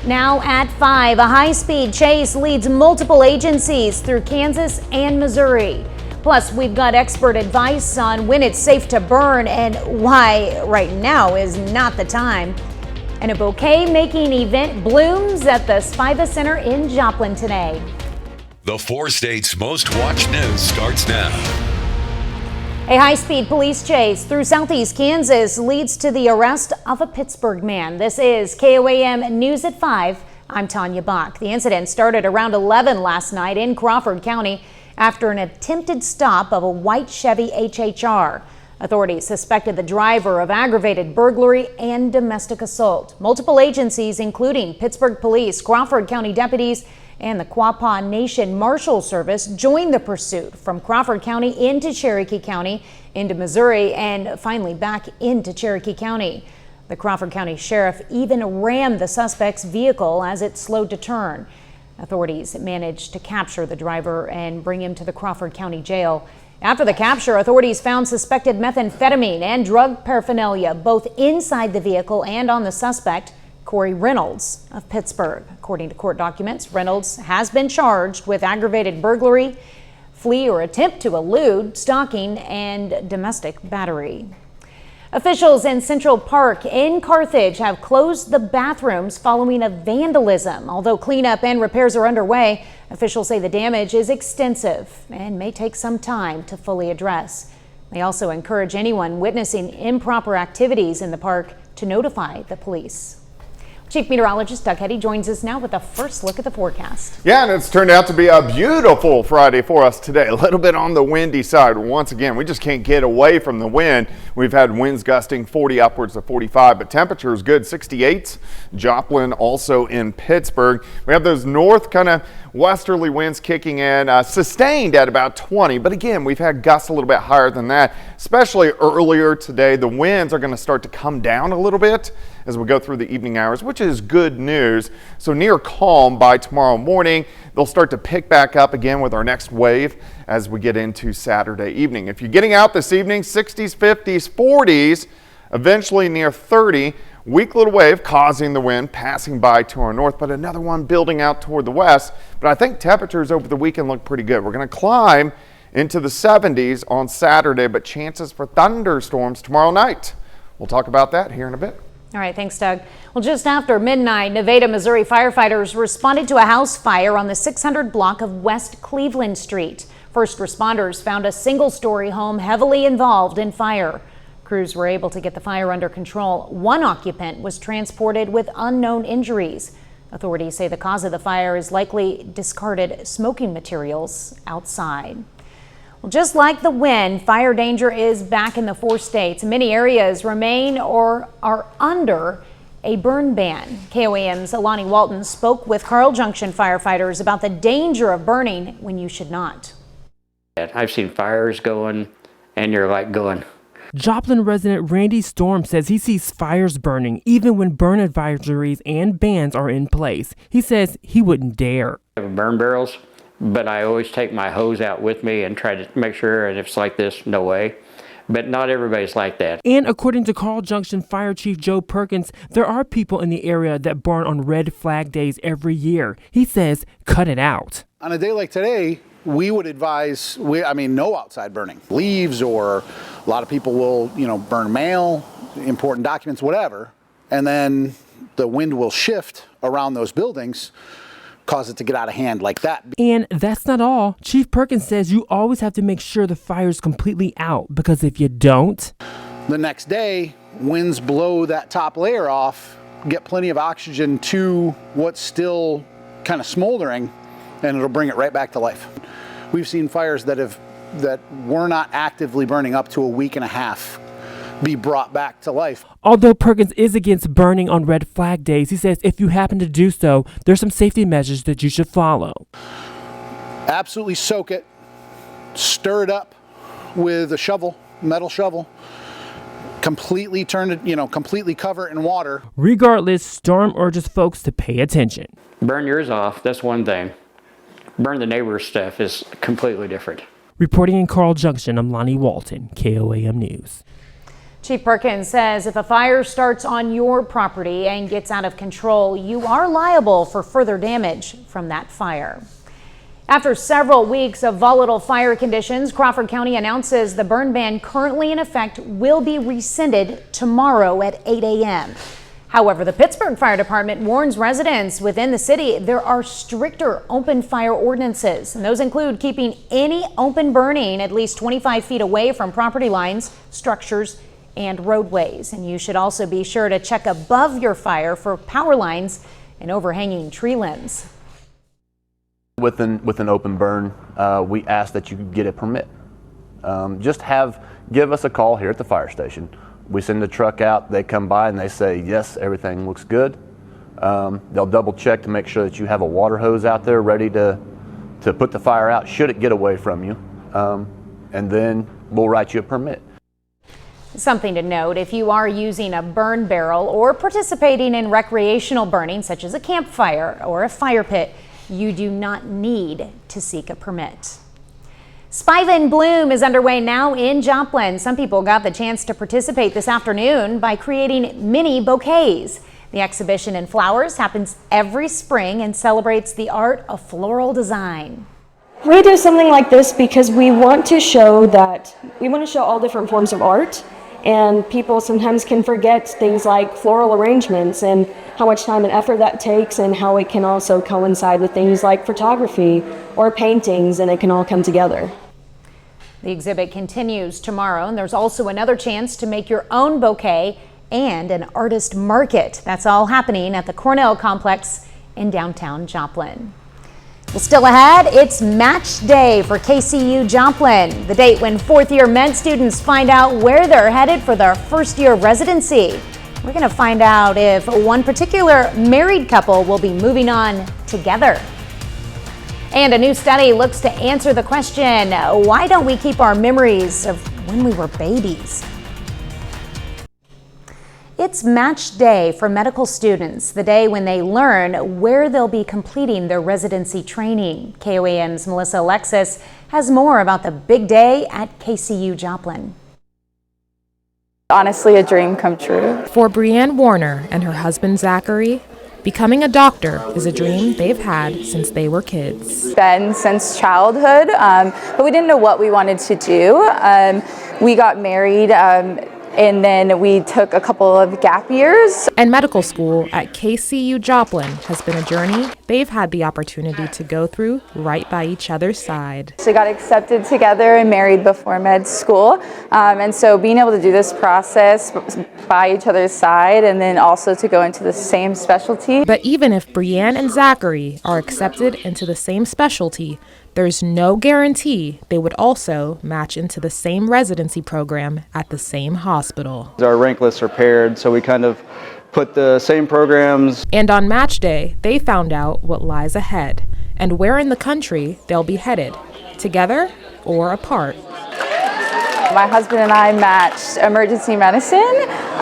Now at 5, a high-speed chase leads multiple agencies through Kansas and Missouri. Plus, we've got expert advice on when it's safe to burn and why right now is not the time. And a bouquet-making event blooms at the Spiva Center in Joplin today. The 4 states' most watched news starts now. A high-speed police chase through southeast Kansas leads to the arrest of a Pittsburgh man. This is KOAM News at 5. I'm Tanya Bach. The incident started around 11 last night in Crawford County after an attempted stop of a white Chevy HHR. Authorities suspected the driver of aggravated burglary and domestic assault. Multiple agencies, including Pittsburgh Police, Crawford County deputies, and the Quapaw Nation Marshal Service, joined the pursuit from Crawford County into Cherokee County, into Missouri, and finally back into Cherokee County. The Crawford County Sheriff even rammed the suspect's vehicle as it slowed to turn. Authorities managed to capture the driver and bring him to the Crawford County Jail. After the capture, authorities found suspected methamphetamine and drug paraphernalia both inside the vehicle and on the suspect, Corey Reynolds of Pittsburgh. According to court documents, Reynolds has been charged with aggravated burglary, flee or attempt to elude, stalking, and domestic battery. Officials in Central Park in Carthage have closed the bathrooms following a vandalism. Although cleanup and repairs are underway, officials say the damage is extensive and may take some time to fully address. They also encourage anyone witnessing improper activities in the park to notify the police. Chief Meteorologist Doug Hetty joins us now with a first look at the forecast. Yeah, and it's turned out to be a beautiful Friday for us today. A little bit on the windy side. Once again, we just can't get away from the wind. We've had winds gusting 40 upwards of 45, but temperature is good, 68. Joplin, also in Pittsburgh. We have those north kind of westerly winds kicking in, sustained at about 20. But again, we've had gusts a little bit higher than that, especially earlier today. The winds are going to start to come down a little bit as we go through the evening hours, which is good news. So near calm by tomorrow morning. They'll start to pick back up again with our next wave as we get into Saturday evening. If you're getting out this evening, 60s, 50s, 40s, eventually near 30. Weak little wave causing the wind passing by to our north, but another one building out toward the west. But I think temperatures over the weekend look pretty good. We're going to climb into the 70s on Saturday, but chances for thunderstorms tomorrow night. We'll talk about that here in a bit. All right, thanks, Doug. Well, just after midnight, Nevada, Missouri firefighters responded to a house fire on the 600 block of West Cleveland Street. First responders found a single-story home heavily involved in fire. Crews were able to get the fire under control. One occupant was transported with unknown injuries. Authorities say the cause of the fire is likely discarded smoking materials outside. Well, just like the wind, fire danger is back in the 4 states. Many areas remain or are under a burn ban. KOAM's Alani Walton spoke with Carl Junction firefighters about the danger of burning when you should not. I've seen fires going, and you're like going. Joplin resident Randy Storm says he sees fires burning even when burn advisories and bans are in place. He says he wouldn't dare. I have burn barrels, but I always take my hose out with me and try to make sure, and if it's like this, no way. But not everybody's like that. And according to Carl Junction Fire Chief Joe Perkins, there are people in the area that burn on red flag days every year. He says, cut it out. On a day like today, we would advise, no outside burning. Leaves, or a lot of people will, burn mail, important documents, whatever. And then the wind will shift around those buildings, cause it to get out of hand like that. And that's not all. Chief Perkins says you always have to make sure the fire's completely out, because if you don't, the next day, winds blow that top layer off, get plenty of oxygen to what's still kind of smoldering, and it'll bring it right back to life. We've seen fires that were not actively burning up to a week and a half be brought back to life. Although Perkins is against burning on red flag days, he says if you happen to do so, there's some safety measures that you should follow. Absolutely soak it, stir it up with a shovel, metal shovel, completely turn it, completely cover it in water. Regardless, Storm urges folks to pay attention. Burn yours off, that's one thing. Burn the neighbor's stuff is completely different. Reporting in Carl Junction, I'm Lonnie Walton, KOAM News. Chief Perkins says if a fire starts on your property and gets out of control, you are liable for further damage from that fire. After several weeks of volatile fire conditions, Crawford County announces the burn ban currently in effect will be rescinded tomorrow at 8 a.m. However, the Pittsburgh Fire Department warns residents within the city there are stricter open fire ordinances, and those include keeping any open burning at least 25 feet away from property lines, structures, and roadways. And you should also be sure to check above your fire for power lines and overhanging tree limbs. With an open burn, we ask that you get a permit. Give us a call here at the fire station. We send the truck out, they come by and they say, yes, everything looks good. They'll double check to make sure that you have a water hose out there ready to put the fire out should it get away from you. And then we'll write you a permit. Something to note, if you are using a burn barrel or participating in recreational burning, such as a campfire or a fire pit, you do not need to seek a permit. Spiva in Bloom is underway now in Joplin. Some people got the chance to participate this afternoon by creating mini bouquets. The exhibition in flowers happens every spring and celebrates the art of floral design. We do something like this because we want to show all different forms of art, and people sometimes can forget things like floral arrangements and how much time and effort that takes, and how it can also coincide with things like photography or paintings, and it can all come together. The exhibit continues tomorrow, and there's also another chance to make your own bouquet and an artist market. That's all happening at the Cornell Complex in downtown Joplin. Well, still ahead, it's match day for KCU Joplin, the date when fourth-year med students find out where they're headed for their first-year residency. We're going to find out if one particular married couple will be moving on together. And a new study looks to answer the question, why don't we keep our memories of when we were babies? It's match day for medical students, the day when they learn where they'll be completing their residency training. KOAM's Melissa Alexis has more about the big day at KCU Joplin. Honestly, a dream come true. For Brianne Warner and her husband Zachary, becoming a doctor is a dream they've had since they were kids. Been since childhood, but we didn't know what we wanted to do. We got married and then we took a couple of gap years. And medical school at KCU Joplin has been a journey they've had the opportunity to go through right by each other's side. So we got accepted together and married before med school. And so being able to do this process by each other's side and then also to go into the same specialty. But even if Brianne and Zachary are accepted into the same specialty, there's no guarantee they would also match into the same residency program at the same hospital. Our rank lists are paired, so we kind of put the same programs. And on match day, they found out what lies ahead and where in the country they'll be headed, together or apart. My husband and I matched emergency medicine,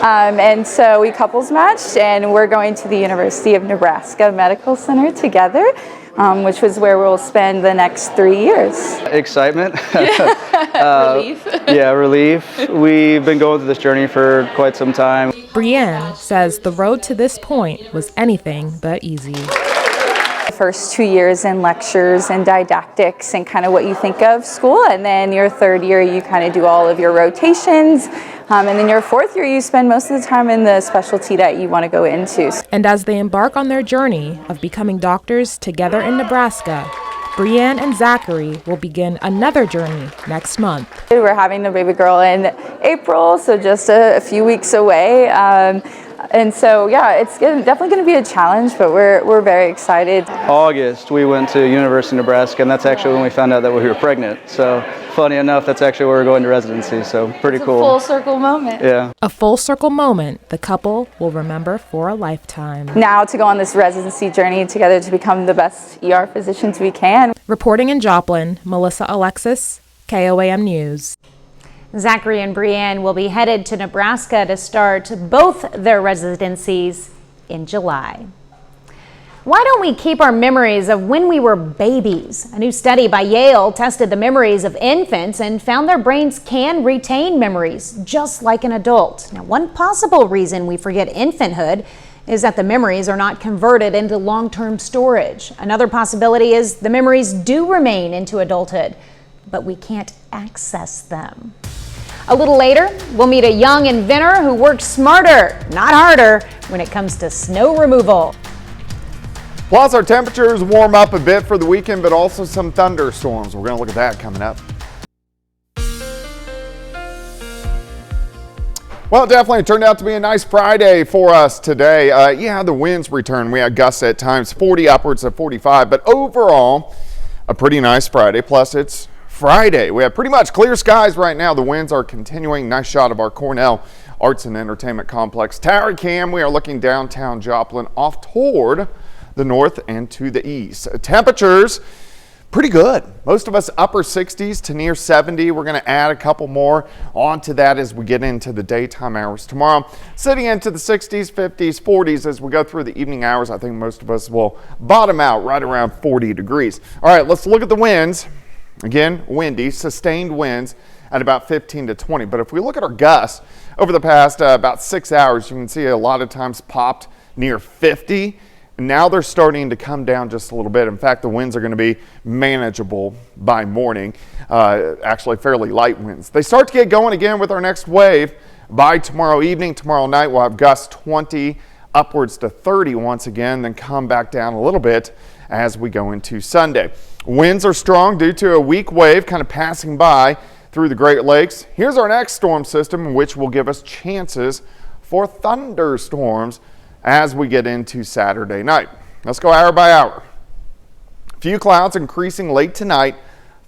and so we couples matched, and we're going to the University of Nebraska Medical Center together. Which was where we'll spend the next 3 years. Excitement. Relief. Yeah, relief. We've been going through this journey for quite some time. Brianne says the road to this point was anything but easy. The first 2 years in lectures and didactics and kind of what you think of school, and then your third year you kind of do all of your rotations. And then your fourth year, you spend most of the time in the specialty that you want to go into. And as they embark on their journey of becoming doctors together in Nebraska, Brianne and Zachary will begin another journey next month. We're having a baby girl in April, so just a few weeks away. And so, yeah, it's definitely going to be a challenge, but we're very excited. August, we went to University of Nebraska, and that's actually when we found out that we were pregnant. So, funny enough, that's actually where we're going to residency, so pretty cool. Full circle moment. Yeah. A full circle moment the couple will remember for a lifetime. Now to go on this residency journey together to become the best ER physicians we can. Reporting in Joplin, Melissa Alexis, KOAM News. Zachary and Brianne will be headed to Nebraska to start both their residencies in July. Why don't we keep our memories of when we were babies? A new study by Yale tested the memories of infants and found their brains can retain memories just like an adult. Now, one possible reason we forget infanthood is that the memories are not converted into long-term storage. Another possibility is the memories do remain into adulthood, but we can't access them. A little later, we'll meet a young inventor who works smarter, not harder, when it comes to snow removal. Plus, our temperatures warm up a bit for the weekend, but also some thunderstorms. We're going to look at that coming up. Well, it definitely turned out to be a nice Friday for us today. Yeah, the winds returned. We had gusts at times 40 upwards of 45, but overall, a pretty nice Friday. Plus, it's Friday. We have pretty much clear skies right now. The winds are continuing. Nice shot of our Cornell Arts and Entertainment Complex tower cam. We are looking downtown Joplin off toward the north and to the east. Temperatures pretty good. Most of us upper 60s to near 70. We're going to add a couple more onto that as we get into the daytime hours tomorrow. Sitting into the 60s, 50s, 40s as we go through the evening hours. I think most of us will bottom out right around 40 degrees. All right, let's look at the winds. Again, windy, sustained winds at about 15 to 20. But if we look at our gusts over the past about 6 hours, you can see a lot of times popped near 50. Now they're starting to come down just a little bit. In fact, the winds are going to be manageable by morning, actually fairly light winds. They start to get going again with our next wave by tomorrow evening. Tomorrow night we'll have gusts 20 upwards to 30 once again, then come back down a little bit as we go into Sunday. Winds are strong due to a weak wave kind of passing by through the Great Lakes. Here's our next storm system, which will give us chances for thunderstorms as we get into Saturday night. Let's go hour by hour. Few clouds increasing late tonight,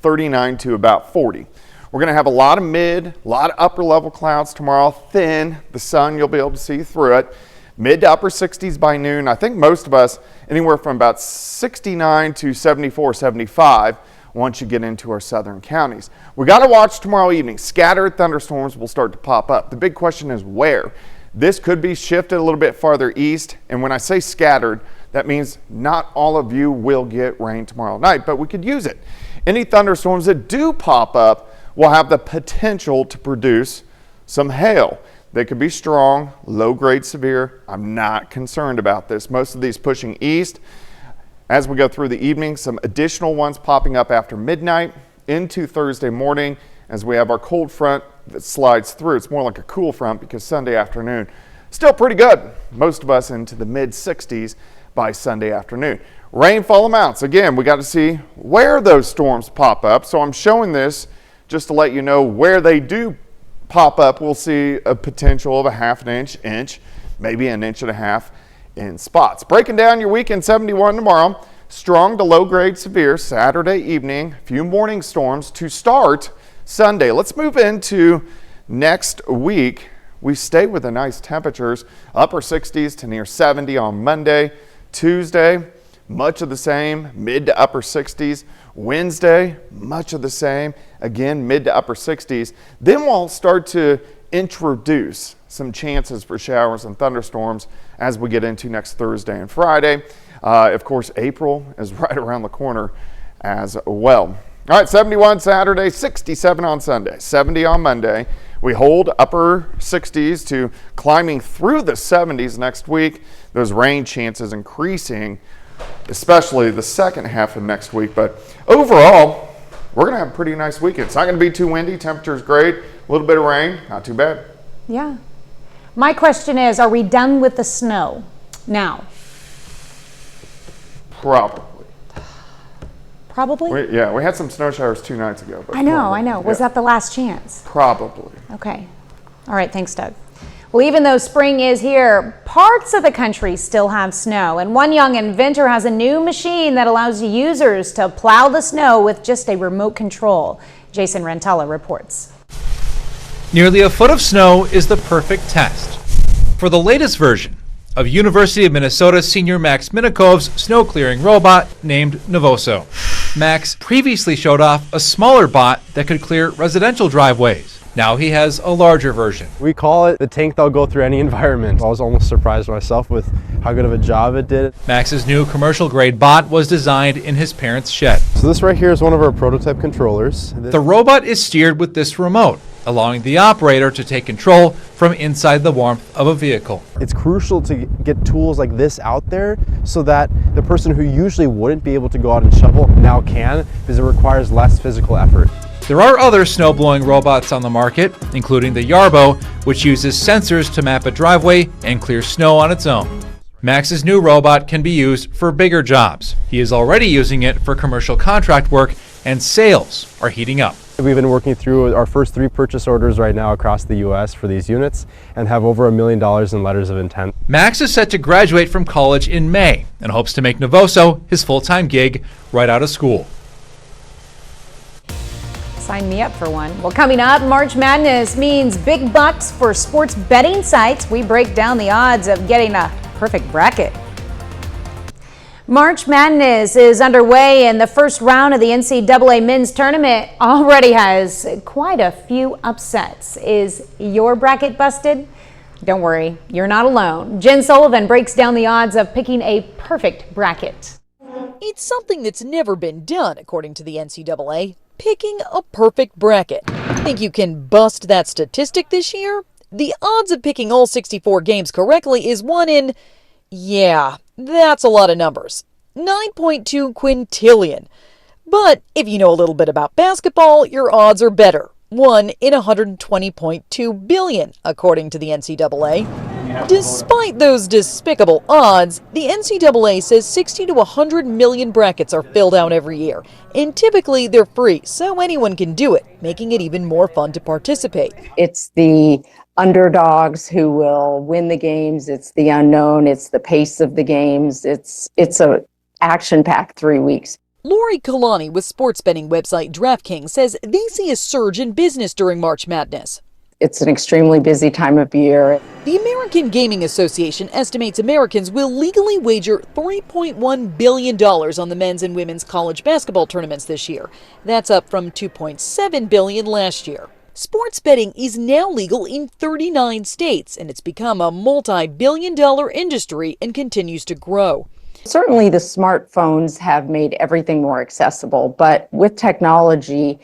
39 to about 40. We're going to have a lot of a lot of upper level clouds tomorrow. Thin, the sun, you'll be able to see through it. Mid to upper 60s by noon. I think most of us anywhere from about 69 to 74, 75 once you get into our southern counties. We got to watch tomorrow evening. Scattered thunderstorms will start to pop up. The big question is where. This could be shifted a little bit farther east, and when I say scattered, that means not all of you will get rain tomorrow night, but we could use it. Any thunderstorms that do pop up will have the potential to produce some hail. They could be strong, low-grade severe. I'm not concerned about this. Most of these pushing east. As we go through the evening, some additional ones popping up after midnight into Thursday morning as we have our cold front that slides through. It's more like a cool front because Sunday afternoon, still pretty good. Most of us into the mid 60s by Sunday afternoon. Rainfall amounts. Again, we got to see where those storms pop up. So I'm showing this just to let you know where they do pop up. We'll see a potential of a half an inch, maybe an inch and a half in spots. Breaking down your weekend, 71 tomorrow. Strong to low grade severe Saturday evening. Few morning storms to start Sunday. Let's move into next week. We stay with the nice temperatures, upper 60s to near 70 on Monday. Tuesday, much of the same, mid to upper 60s. Wednesday, much of the same, again, mid to upper 60s. Then we'll start to introduce some chances for showers and thunderstorms as we get into next Thursday and Friday. Of course, April is right around the corner as well. All right, 71 Saturday, 67 on Sunday, 70 on Monday. We hold upper 60s to climbing through the 70s next week. Those rain chances increasing, especially the second half of next week. But overall, we're going to have a pretty nice weekend. It's not going to be too windy. Temperature's great. A little bit of rain, not too bad. Yeah. My question is, are we done with the snow now? Probably. Probably? We had some snow showers 2 nights ago. But I know. Was that the last chance? Probably. Okay. All right, thanks, Doug. Well, even though spring is here, parts of the country still have snow. And one young inventor has a new machine that allows users to plow the snow with just a remote control. Jason Rentala reports. Nearly a foot of snow is the perfect test for the latest version of University of Minnesota senior Max Minikov's snow clearing robot named Novoso. Max previously showed off a smaller bot that could clear residential driveways. Now he has a larger version. We call it the tank that'll go through any environment. I was almost surprised myself with how good of a job it did. Max's new commercial grade bot was designed in his parents' shed. So this right here is one of our prototype controllers. The robot is steered with this remote, allowing the operator to take control from inside the warmth of a vehicle. It's crucial to get tools like this out there so that the person who usually wouldn't be able to go out and shovel now can, because it requires less physical effort. There are other snow-blowing robots on the market, including the Yarbo, which uses sensors to map a driveway and clear snow on its own. Max's new robot can be used for bigger jobs. He is already using it for commercial contract work, and sales are heating up. We've been working through our first 3 purchase orders right now across the U.S. for these units and have over $1 million in letters of intent. Max is set to graduate from college in May and hopes to make Novoso his full-time gig right out of school. Sign me up for one. Well, coming up, March Madness means big bucks for sports betting sites. We break down the odds of getting a perfect bracket. March Madness is underway, and the first round of the NCAA men's tournament already has quite a few upsets. Is your bracket busted? Don't worry, you're not alone. Jen Sullivan breaks down the odds of picking a perfect bracket. It's something that's never been done, according to the NCAA. Picking a perfect bracket. Think you can bust that statistic this year? The odds of picking all 64 games correctly is 1 in, yeah, that's a lot of numbers. 9.2 quintillion. But if you know a little bit about basketball, your odds are better. 1 in 120.2 billion, according to the NCAA. Despite those despicable odds, the NCAA says 60 to 100 million brackets are filled out every year, and typically they're free, so anyone can do it, making it even more fun to participate. It's the underdogs who will win the games, it's the unknown, it's the pace of the games, it's a action-packed 3 weeks. Lori Kalani with sports betting website DraftKings says they see a surge in business during March Madness. It's an extremely busy time of year. The American Gaming Association estimates Americans will legally wager $3.1 billion on the men's and women's college basketball tournaments this year. That's up from $2.7 billion last year. Sports betting is now legal in 39 states, and it's become a multi-billion-dollar industry and continues to grow. Certainly the smartphones have made everything more accessible, but with technology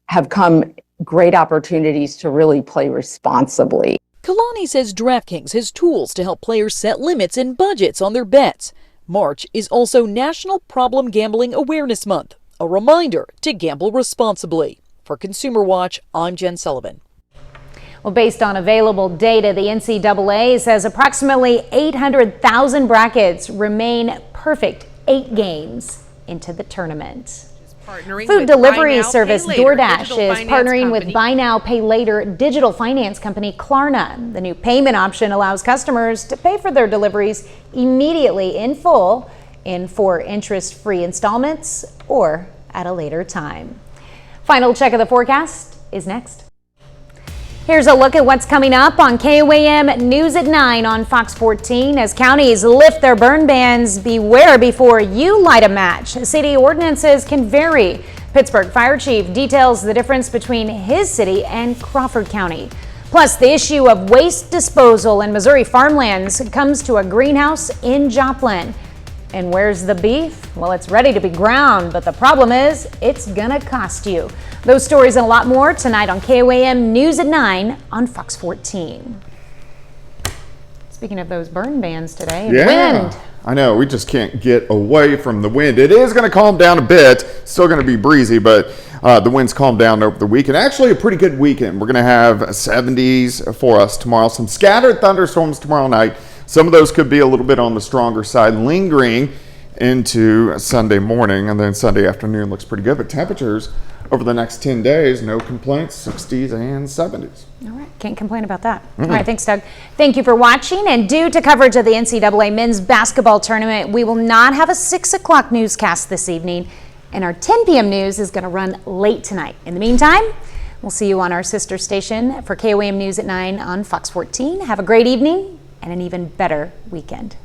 have come great opportunities to really play responsibly. Kalani says DraftKings has tools to help players set limits and budgets on their bets. March is also National Problem Gambling Awareness Month, a reminder to gamble responsibly. For Consumer Watch, I'm Jen Sullivan. Well, based on available data, the NCAA says approximately 800,000 brackets remain perfect 8 games into the tournament. Food delivery service DoorDash is partnering with Buy Now, Pay Later digital finance company Klarna. The new payment option allows customers to pay for their deliveries immediately in full in 4 interest-free installments or at a later time. Final check of the forecast is next. Here's a look at what's coming up on KOAM News at 9 on Fox 14. As counties lift their burn bans, beware before you light a match. City ordinances can vary. Pittsburgh Fire Chief details the difference between his city and Crawford County. Plus, the issue of waste disposal in Missouri farmlands comes to a greenhouse in Joplin. And where's the beef? Well, it's ready to be ground, but the problem is it's gonna cost you. Those stories and a lot more tonight on KOAM News at 9 on Fox 14. Speaking of those burn bans today, wind. I know, we just can't get away from the wind. It is going to calm down a bit, still going to be breezy, but the winds calm down over the weekend. Actually, a pretty good weekend. We're going to have 70s for us tomorrow, some scattered thunderstorms tomorrow night. Some of those could be a little bit on the stronger side, lingering into Sunday morning, and then Sunday afternoon looks pretty good. But temperatures over the next 10 days, no complaints, 60s and 70s. All right, can't complain about that. All right, thanks, Doug. Thank you for watching. And due to coverage of the NCAA men's basketball tournament, we will not have a 6 o'clock newscast this evening, and our 10 p.m. news is going to run late tonight. In the meantime, we'll see you on our sister station for KOAM News at 9 on Fox 14. Have a great evening and an even better weekend.